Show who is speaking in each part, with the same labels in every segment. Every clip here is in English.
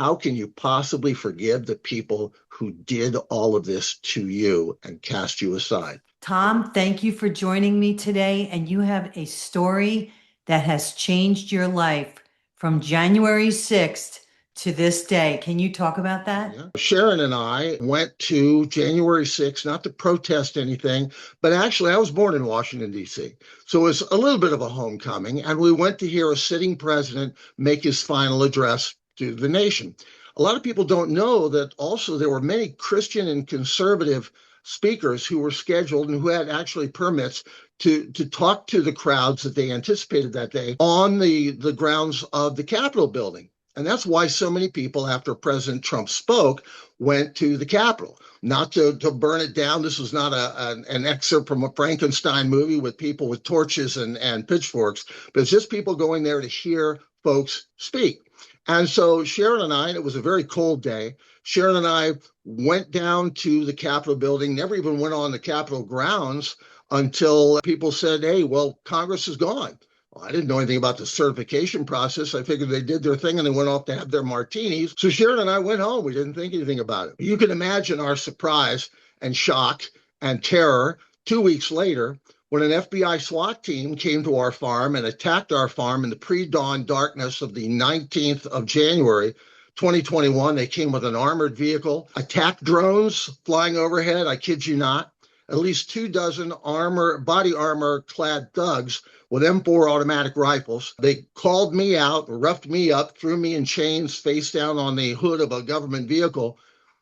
Speaker 1: How can you possibly forgive the people who did all of this to you and cast you aside?
Speaker 2: Tom, thank you for joining me today. And you have a story that has changed your life from January 6th to this day. Can you talk about that?
Speaker 1: Yeah. Sharon and I went to January 6th, not to protest anything, but actually I was born in Washington, D.C. So it was a little bit of a homecoming. And we went to hear a sitting president make his final address to the nation. A lot of people don't know that also there were many Christian and conservative speakers who were scheduled and who had actually permits to talk to the crowds that they anticipated that day on the grounds of the Capitol building. And that's why so many people, after President Trump spoke, went to the Capitol, not to burn it down. This was not an excerpt from a Frankenstein movie with people with torches and pitchforks, but it's just people going there to hear folks speak. And so Sharon and I, and it was a very cold day, Sharon and I went down to the Capitol building, never even went on the Capitol grounds until people said, hey, well, Congress is gone. Well, I didn't know anything about the certification process. I figured they did their thing and they went off to have their martinis. So Sharon and I went home. We didn't think anything about it. You can imagine our surprise and shock and terror 2 weeks later when an FBI SWAT team came to our farm and attacked our farm in the pre-dawn darkness of the 19th of January, 2021. They came with an armored vehicle, attack drones flying overhead. I kid you not. At least 24 body armor clad thugs with M4 automatic rifles. They called me out, roughed me up, threw me in chains face down on the hood of a government vehicle.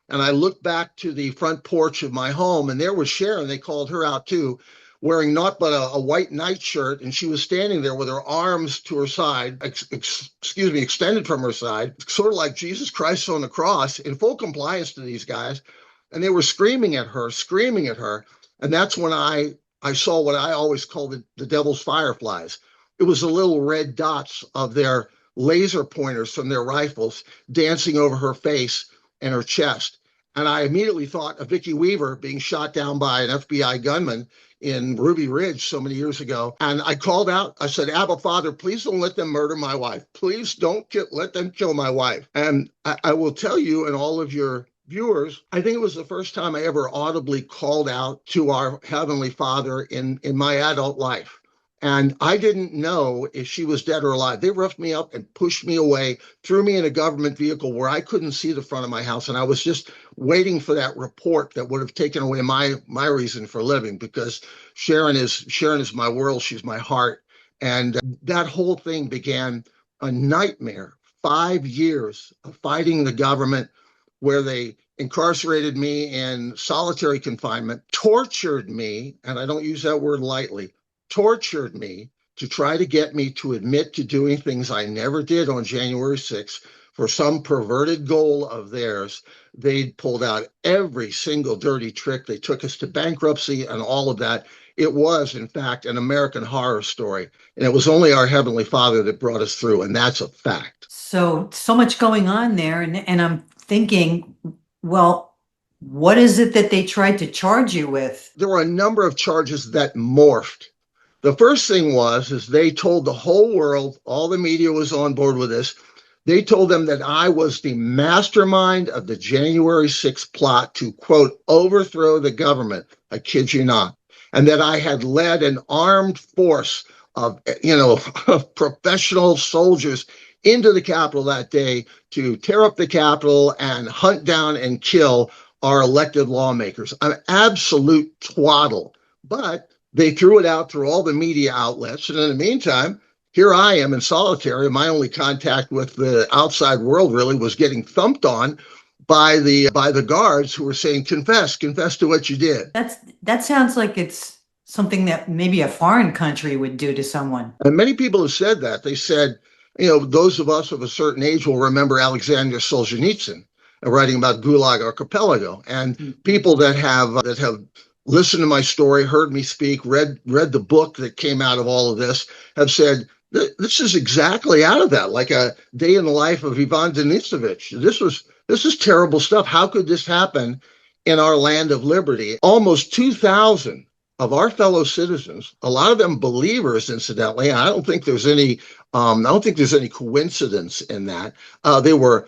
Speaker 1: And I looked back to the front porch of my home, and there was Sharon. They called her out too, wearing not but a white nightshirt. And she was standing there with her arms to her side, extended from her side, sort of like Jesus Christ on the cross, in full compliance to these guys. And they were screaming at her. And that's when I saw what I always call the devil's fireflies. It was the little red dots of their laser pointers from their rifles dancing over her face and her chest. And I immediately thought of Vicki Weaver being shot down by an FBI gunman in Ruby Ridge so many years ago. And I called out, I said, Abba, Father, please don't let them murder my wife. Please don't let them kill my wife. And I will tell you and all of your viewers, I think it was the first time I ever audibly called out to our Heavenly Father in my adult life. And I didn't know if she was dead or alive. They roughed me up and pushed me away, threw me in a government vehicle where I couldn't see the front of my house. And I was just waiting for that report that would have taken away my reason for living, because Sharon is my world. She's my heart. And that whole thing began a nightmare. 5 years of fighting the government, where they incarcerated me in solitary confinement, tortured me, and I don't use that word lightly, tortured me to try to get me to admit to doing things I never did on January 6th for some perverted goal of theirs. They pulled out every single dirty trick. They took us to bankruptcy and all of that. It was, in fact, an American horror story. And it was only our Heavenly Father that brought us through. And that's a fact.
Speaker 2: So much going on there. And I'm thinking, well, what is it that they tried to charge you with?
Speaker 1: There were a number of charges that morphed. The first thing is they told the whole world, all the media was on board with this. They told them that I was the mastermind of the January 6th plot to, quote, overthrow the government. I kid you not. And that I had led an armed force of professional soldiers into the Capitol that day to tear up the Capitol and hunt down and kill our elected lawmakers. An absolute twaddle. But they threw it out through all the media outlets. And in the meantime, here I am in solitary. My only contact with the outside world really was getting thumped on by the guards who were saying, confess to what you did.
Speaker 2: That sounds like it's something that maybe a foreign country would do to someone.
Speaker 1: And many people have said that. They said, those of us of a certain age will remember Alexander Solzhenitsyn writing about Gulag Archipelago. And people that have listened to my story, heard me speak, read the book that came out of all of this, have said, this is exactly out of that, like a day in the life of Ivan Denisovich. This is terrible stuff. How could this happen in our land of liberty? Almost 2,000 of our fellow citizens, a lot of them believers, incidentally. I don't think there's any coincidence in that. They were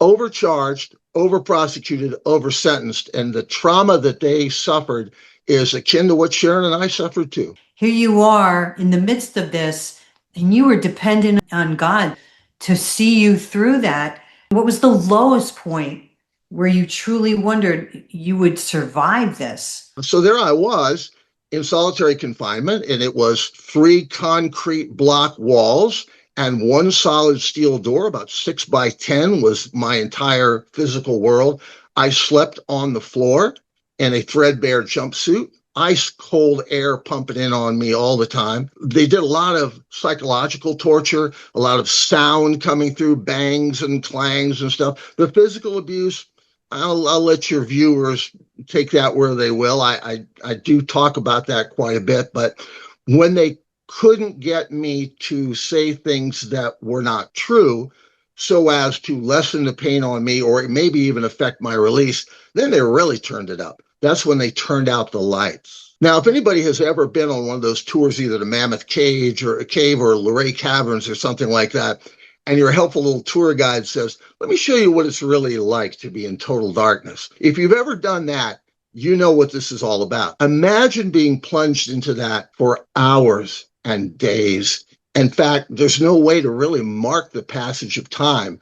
Speaker 1: overcharged, over-prosecuted, over-sentenced, and the trauma that they suffered is akin to what Sharon and I suffered too.
Speaker 2: Here you are in the midst of this, and you were dependent on God to see you through that. What was the lowest point where you truly wondered you would survive this?
Speaker 1: So there I was in solitary confinement, and it was 3 concrete block walls and 1 solid steel door. About 6 by 10 was my entire physical world. I slept on the floor in a threadbare jumpsuit, ice cold air pumping in on me all the time. They did a lot of psychological torture, a lot of sound coming through, bangs and clangs and stuff. The physical abuse, I'll let your viewers take that where they will. I do talk about that quite a bit, but when they couldn't get me to say things that were not true so as to lessen the pain on me or maybe even affect my release, then they really turned it up. That's when they turned out the lights. Now, if anybody has ever been on one of those tours, either to Mammoth Cave or Luray Caverns or something like that, and your helpful little tour guide says, let me show you what it's really like to be in total darkness. If you've ever done that, you know what this is all about. Imagine being plunged into that for hours and days. In fact, there's no way to really mark the passage of time.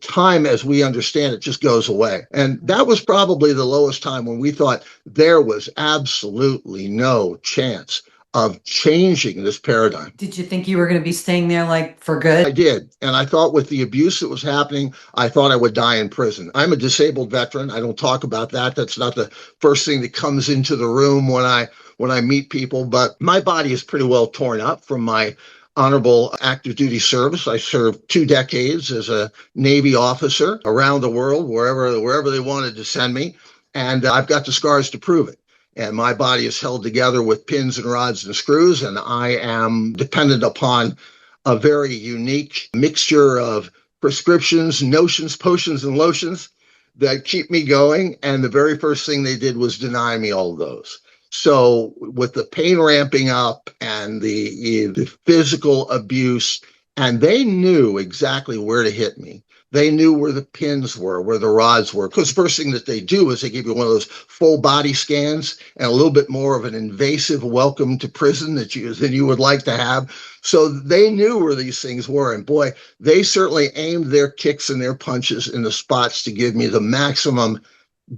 Speaker 1: Time, as we understand it, just goes away. And that was probably the lowest time when we thought there was absolutely no chance of changing this paradigm.
Speaker 2: Did you think you were going to be staying there like for good?
Speaker 1: I did. And I thought with the abuse that was happening, I thought I would die in prison. I'm a disabled veteran. I don't talk about that. That's not the first thing that comes into the room when I meet people, but my body is pretty well torn up from my honorable active duty service. I served 2 decades as a Navy officer around the world, wherever they wanted to send me. And I've got the scars to prove it. And my body is held together with pins and rods and screws, and I am dependent upon a very unique mixture of prescriptions, notions, potions, and lotions that keep me going. And the very first thing they did was deny me all of those. So with the pain ramping up and the physical abuse, and they knew exactly where to hit me. They knew where the pins were, where the rods were. Because the first thing that they do is they give you one of those full body scans and a little bit more of an invasive welcome to prison than you would like to have. So they knew where these things were. And boy, they certainly aimed their kicks and their punches in the spots to give me the maximum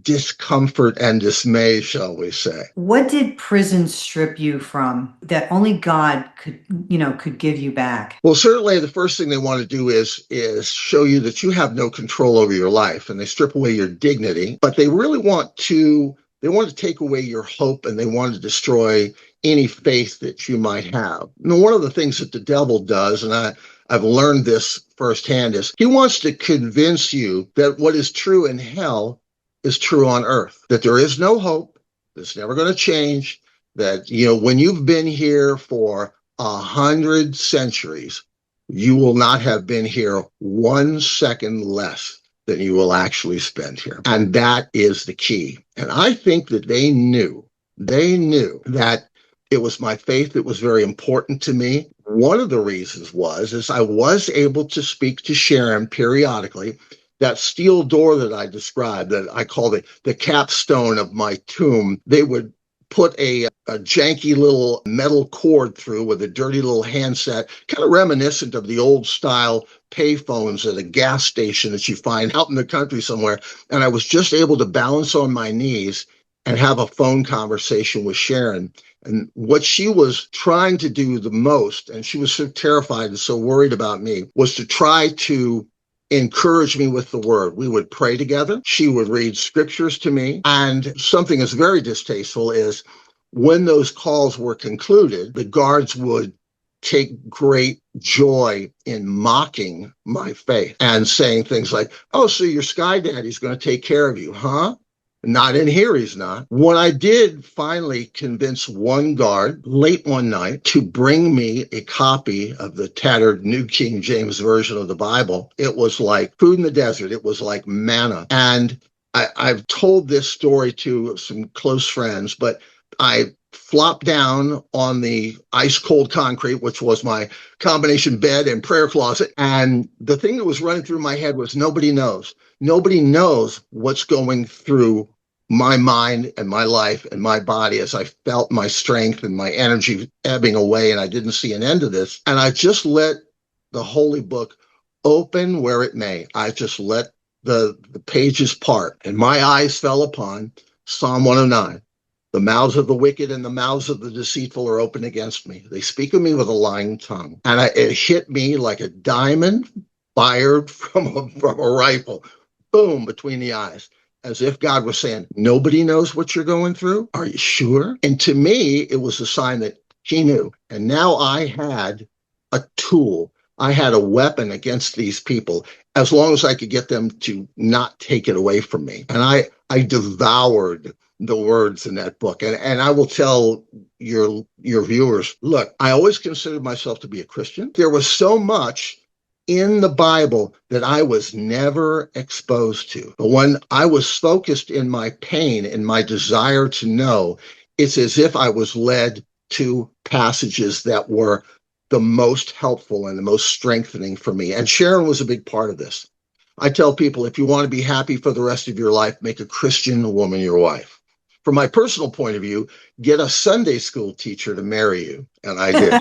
Speaker 1: discomfort and dismay, shall we say.
Speaker 2: What did prison strip you from that only God could give you back?
Speaker 1: Well, certainly the first thing they want to do is show you that you have no control over your life, and they strip away your dignity, but they really want to take away your hope, and they want to destroy any faith that you might have. Now, one of the things that the devil does, and I've learned this firsthand, is he wants to convince you that what is true in hell is true on earth, that there is no hope, that's never going to change, that, when you've been here for 100 centuries, you will not have been here 1 second less than you will actually spend here. And that is the key. And I think that they knew that it was my faith that was very important to me. One of the reasons is I was able to speak to Sharon periodically. That steel door that I described, that I call the capstone of my tomb, they would put a janky little metal cord through with a dirty little handset, kind of reminiscent of the old style payphones at a gas station that you find out in the country somewhere. And I was just able to balance on my knees and have a phone conversation with Sharon. And what she was trying to do the most, and she was so terrified and so worried about me, was to try to encourage me with the word. We would pray together. She would read scriptures to me. And something that's very distasteful is when those calls were concluded, the guards would take great joy in mocking my faith and saying things like, oh, so your sky daddy's going to take care of you, huh? Not in here, he's not. When I did finally convince one guard late one night to bring me a copy of the tattered New King James Version of the Bible, it was like food in the desert. It was like manna. And I've told this story to some close friends, but I flopped down on the ice cold concrete, which was my combination bed and prayer closet. And the thing that was running through my head was, nobody knows. Nobody knows what's going through my mind and my life and my body as I felt my strength and my energy ebbing away, and I didn't see an end to this. And I just let the holy book open where it may. I just let the pages part, and my eyes fell upon Psalm 109. The mouths of the wicked and the mouths of the deceitful are open against me. They speak of me with a lying tongue. And it hit me like a diamond fired from a rifle, boom, between the eyes, as if God was saying, nobody knows what you're going through. Are you sure? And to me, it was a sign that he knew. And now I had a tool. I had a weapon against these people, as long as I could get them to not take it away from me. And I devoured the words in that book. And I will tell your viewers, look, I always considered myself to be a Christian. There was so much in the Bible that I was never exposed to. But when I was focused in my pain and my desire to know, it's as if I was led to passages that were the most helpful and the most strengthening for me. And Sharon was a big part of this. I tell people, if you want to be happy for the rest of your life, make a Christian woman your wife. From my personal point of view, get a Sunday school teacher to marry you. And I did.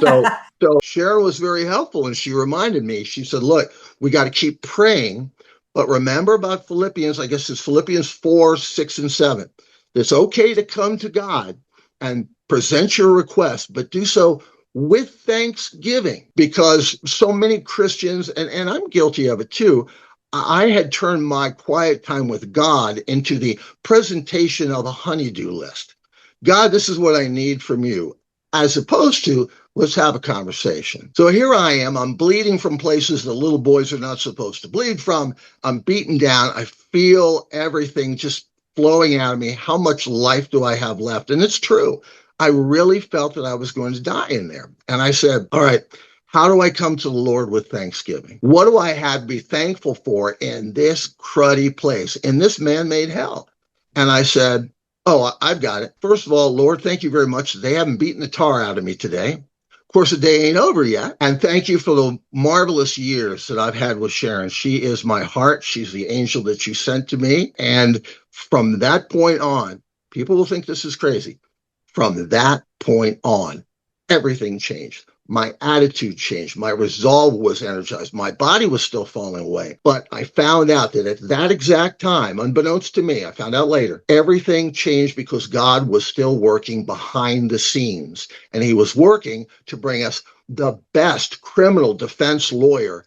Speaker 1: So Sharon was very helpful. And she reminded me, she said, look, we got to keep praying. But remember about Philippians, I guess it's Philippians 4, 6, and 7. It's okay to come to God and present your request, but do so with thanksgiving, because so many Christians, and I'm guilty of it too, I had turned my quiet time with God into the presentation of a honeydew list. God, this is what I need from you, as opposed to, let's have a conversation. So here I am, I'm bleeding from places that little boys are not supposed to bleed from. I'm beaten down. I feel everything just flowing out of me. How much life do I have left? And it's true. I really felt that I was going to die in there. And I said, all right, how do I come to the Lord with thanksgiving? What do I have to be thankful for in this cruddy place, in this man-made hell? And I said, oh, I've got it. First of all, Lord, thank you very much. They haven't beaten the tar out of me today. Of course, the day ain't over yet. And thank you for the marvelous years that I've had with Sharon. She is my heart. She's the angel that you sent to me. And from that point on, people will think this is crazy. From that point on, everything changed. My attitude changed. My resolve was energized. My body was still falling away. But I found out that at that exact time, unbeknownst to me, I found out later, everything changed because God was still working behind the scenes. And he was working to bring us the best criminal defense lawyer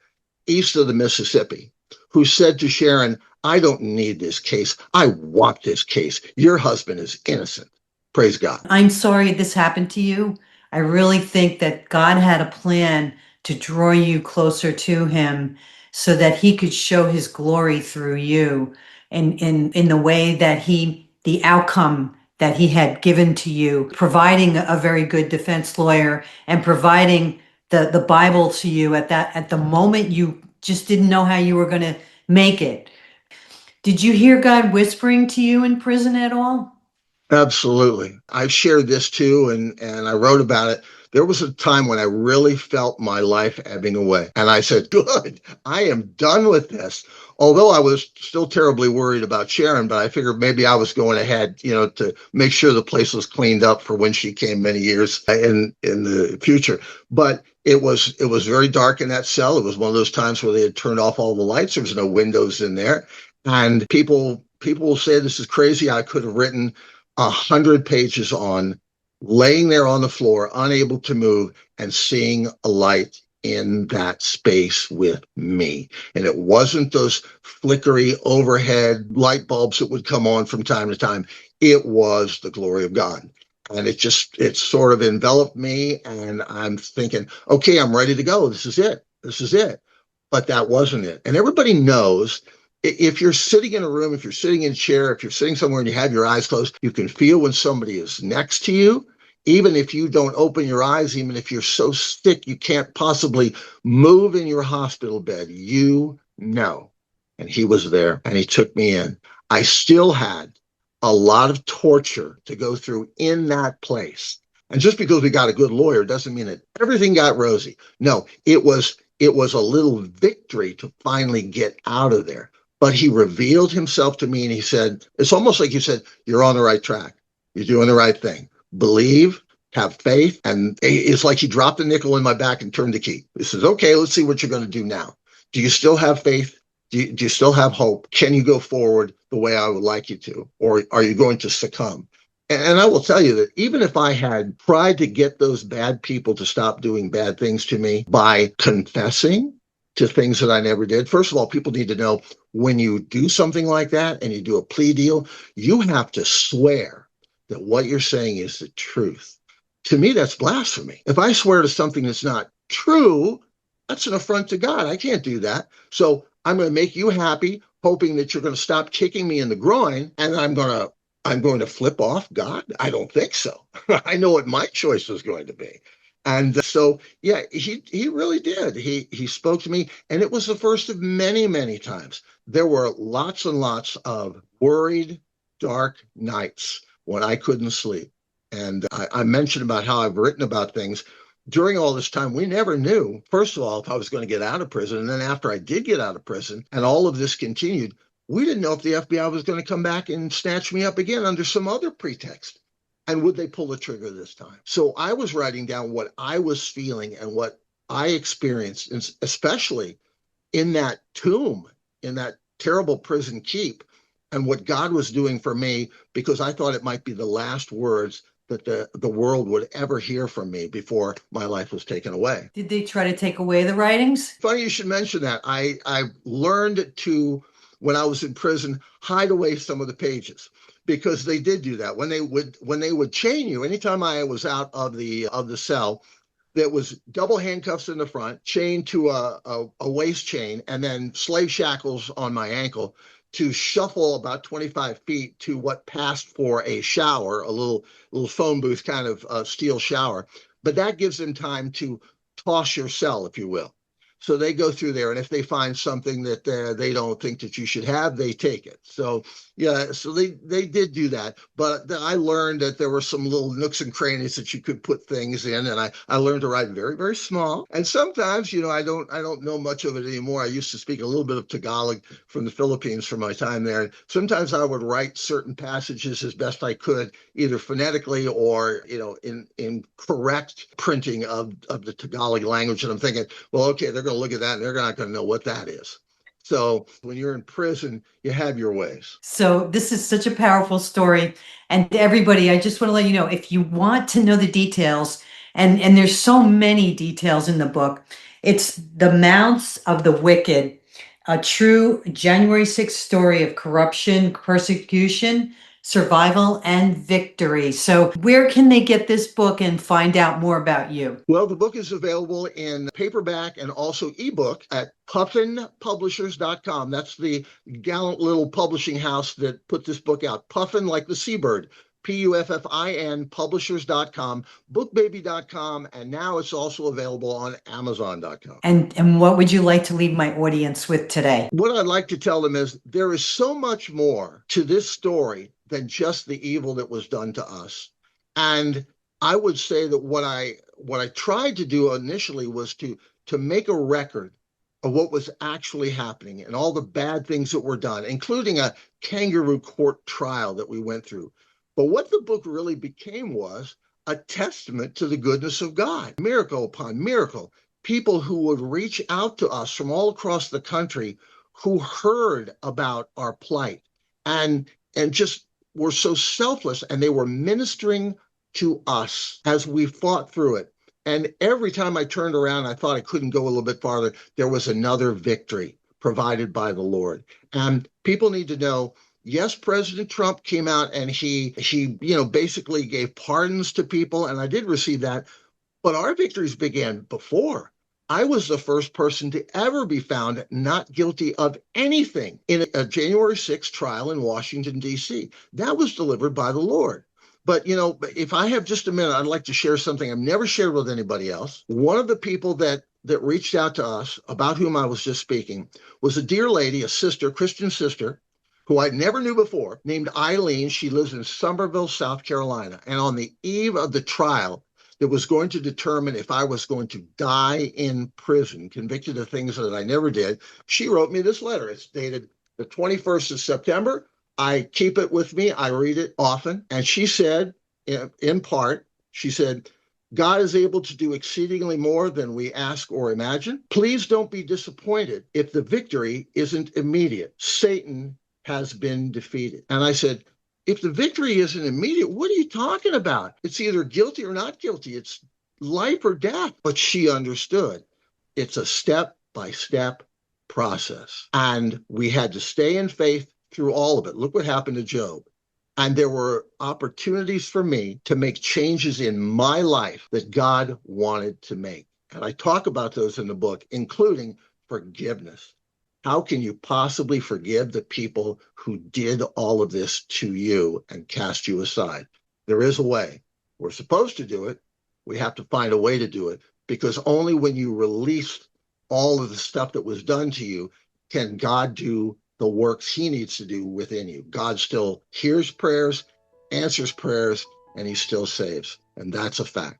Speaker 1: east of the Mississippi, who said to Sharon, I don't need this case. I want this case. Your husband is innocent. Praise God.
Speaker 2: I'm sorry this happened to you. I really think that God had a plan to draw you closer to him so that he could show his glory through you, and in the way that the outcome that he had given to you, providing a very good defense lawyer and providing the Bible to you at the moment you just didn't know how you were going to make it. Did you hear God whispering to you in prison at all?
Speaker 1: Absolutely. I've shared this too, and I wrote about it. There was a time when I really felt my life ebbing away. And I said, good, I am done with this. Although I was still terribly worried about Sharon, but I figured maybe I was going ahead, to make sure the place was cleaned up for when she came many years in the future. But it was very dark in that cell. It was one of those times where they had turned off all the lights. There was no windows in there. And people will say this is crazy. I could have written 100 pages on laying there on the floor, unable to move, and seeing a light in that space with me. And it wasn't those flickery overhead light bulbs that would come on from time to time. It was the glory of God. And it sort of enveloped me. And I'm thinking, okay, I'm ready to go. This is it. This is it. But that wasn't it. And everybody knows, if you're sitting in a room, if you're sitting in a chair, if you're sitting somewhere and you have your eyes closed, you can feel when somebody is next to you. Even if you don't open your eyes, even if you're so sick you can't possibly move in your hospital bed, you know. And he was there, and he took me in. I still had a lot of torture to go through in that place. And just because we got a good lawyer doesn't mean that everything got rosy. No, it was a little victory to finally get out of there. but he revealed himself to me and he said, it's almost like you said, you're on the right track. You're doing the right thing. Believe, have faith. And it's like he dropped a nickel in my back and turned the key. He says, okay, let's see what you're going to do now. Do you still have faith? Do you still have hope? Can you go forward the way I would like you to? Or are you going to succumb? And I will tell you that even if I had tried to get those bad people to stop doing bad things to me by confessing to things that I never did, first of all, people need to know when you do something like that and you do a plea deal, you have to swear that what you're saying is the truth. To me, that's blasphemy. If I swear to something that's not true, that's an affront to God. I can't do that. So I'm going to make you happy, hoping that you're going to stop kicking me in the groin, and I'm going to flip off God? I don't think so. I know what my choice was going to be. And so, yeah, he really did. He spoke to me, and it was the first of many, many times. There were lots and lots of worried, dark nights when I couldn't sleep. And I mentioned about how I've written about things. During all this time, we never knew, first of all, if I was going to get out of prison. And then after I did get out of prison and all of this continued, we didn't know if the FBI was going to come back and snatch me up again under some other pretext. And would they pull the trigger this time? So I was writing down what I was feeling and what I experienced, especially in that tomb, in that terrible prison keep, and what God was doing for me, because I thought it might be the last words that the world would ever hear from me before my life was taken away.
Speaker 2: Did they try to take away the writings?
Speaker 1: Funny you should mention that. I learned to, when I was in prison, hide away some of the pages, because they did do that. When they would chain you, anytime I was out of the cell, there was double handcuffs in the front, chained to a waist chain, and then slave shackles on my ankle to shuffle about 25 feet to what passed for a shower, a little phone booth kind of steel shower. But that gives them time to toss your cell, if you will. So they go through there, and if they find something that they don't think that you should have, they take it. So yeah, so they did do that. But I learned that there were some little nooks and crannies that you could put things in, and I learned to write very, very small. And sometimes, I don't know much of it anymore. I used to speak a little bit of Tagalog from the Philippines for my time there. And sometimes I would write certain passages as best I could, either phonetically or in correct printing of the Tagalog language. And I'm thinking, well, okay, they're going to look at that and they're not going to know what that is. So when you're in prison, you have your ways.
Speaker 2: So this is such a powerful story. And everybody, I just want to let you know, if you want to know the details, and there's so many details in the book, it's The Mounts of the Wicked, a true January 6th story of corruption, persecution, survival, and victory. So where can they get this book and find out more about you?
Speaker 1: Well, the book is available in paperback and also ebook at puffinpublishers.com. That's the gallant little publishing house that put this book out. Puffin, like the seabird. Puffin publishers.com, bookbaby.com, and now it's also available on amazon.com.
Speaker 2: And what would you like to leave my audience with today?
Speaker 1: What I'd like to tell them is there is so much more to this story than just the evil that was done to us. And I would say that what I tried to do initially was to make a record of what was actually happening and all the bad things that were done, including a kangaroo court trial that we went through. But what the book really became was a testament to the goodness of God, miracle upon miracle. People who would reach out to us from all across the country who heard about our plight and just were so selfless, and they were ministering to us as we fought through it. And every time I turned around, I thought I couldn't go a little bit farther. There was another victory provided by the Lord. And people need to know, yes, President Trump came out and he basically gave pardons to people, and I did receive that. But our victories began before. I was the first person to ever be found not guilty of anything in a January 6th trial in Washington, D.C. That was delivered by the Lord. But, if I have just a minute, I'd like to share something I've never shared with anybody else. One of the people that reached out to us, about whom I was just speaking, was a dear lady, a sister, Christian sister, who I never knew before, named Eileen. She lives in Somerville, South Carolina. And on the eve of the trial that was going to determine if I was going to die in prison, convicted of things that I never did, she wrote me this letter. It's dated The 21st of September, I keep it with me. I read it often. And she said, in part, she said, God is able to do exceedingly more than we ask or imagine. Please don't be disappointed if the victory isn't immediate. Satan has been defeated. And I said, if the victory isn't immediate, what are you talking about? It's either guilty or not guilty. It's life or death. But she understood. It's a step-by-step process. And we had to stay in faith through all of it. Look what happened to Job. And there were opportunities for me to make changes in my life that God wanted to make. And I talk about those in the book, including forgiveness. How can you possibly forgive the people who did all of this to you and cast you aside? There is a way. We're supposed to do it. We have to find a way to do it, because only when you release all of the stuff that was done to you can God do the works he needs to do within you. God still hears prayers, answers prayers, and he still saves. And that's a fact.